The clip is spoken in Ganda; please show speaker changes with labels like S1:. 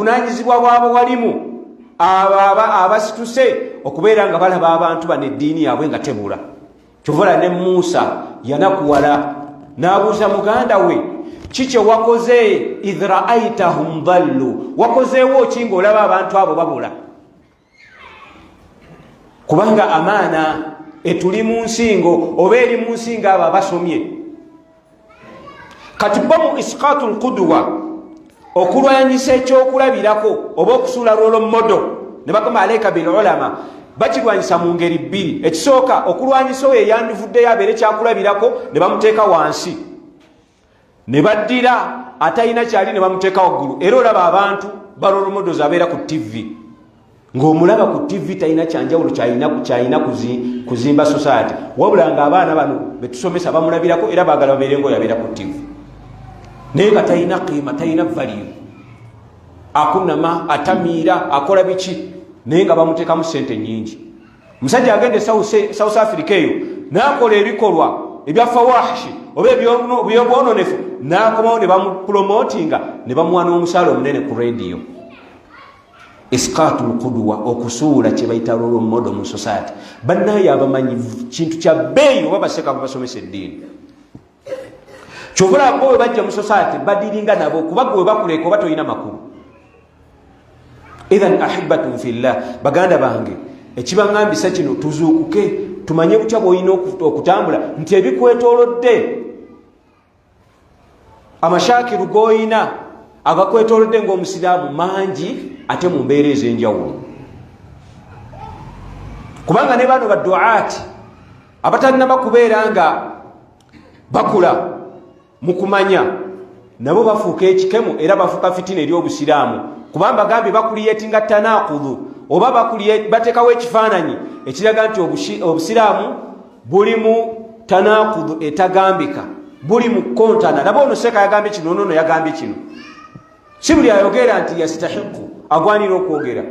S1: buvunanyizibwa bwabo walimu abasituse okubeera nga balaba abantu bano eddiini yaabwe nga tebula. Kyovula ne Musa yanakuwala n'abuuza muganda we, kiki wakoze idh ra'aytahum dhallu, wakozeewo ki ng'olaba abantu abo babula? Kubanga amaana etuli mu nsingo oba eri mu nsingo abo abasomye. Kati bo mu isqatul qudwa, okulwanyisa ekyokulabirako oba okusuula role model, ne bagamba alayka bil ulama, bakirwanyisa mu ngeri bbiri. Ekisooka, okulwanyisa oyo eyandivuddeyo abeere kyakulabirako ne bamuteeka wansi, ne baddira atalina kyali ne bamuteeka waggulu. Era olaba abantu ba role models abeera ku TV, ng'omulaba ku TV talina kyanjawulo kyalina kuzimba society, wabula ng'abaana bano betusomesa bamulabirako era baagala babeere ng'oyo abeera ku TV. Naye nga talina qiima, talina value, akunama, atamiira, akola biki, naye nga bamuteekamu sente nyingi. Musajja agende South Africa eyo n'akola ebikolwa ebya fawahishi oba ebyobwononefu, n'akomawo ne bamupromotinga ne bamuwa n'omusaala omunene ku radio. Isqatul qudwa, okusuula kye bayita role model mu society. Bannaye abamanyi kintu kya bbeeyi oba baseka basomesa eddiini. Kyovula bo bajja mu society badiringa nabo kuba gwe bakuleka oba toyina makulu. Idhan ahibatun fillah, baganda bange, ekibangambisa kino tuzuukuke, tumanye kutya bw'olina okutambula nti ebikwetoolodde, amashakiru g'olina agakwetoolodde ng'omusiraamu mangi ate mu mbeera ez'enjawulo. Kubanga ne bano baduaati abatalina kubeera nga bakula mu kumanya, nabo bafuuka ekikemu era bafuuka fitina eri obusiraamu. Kubanga bagambye bakuliyetinga tanaqudhu oba bateekawo ekifaananyi ekiraga nti obusiraamu buli mu tanaqudhu etagambika, buli mu kontana. Nabo ono Seeka yagambye kino, ono yagambye kino. Si buli ayogera nti yastahiqu agwanira okwogera.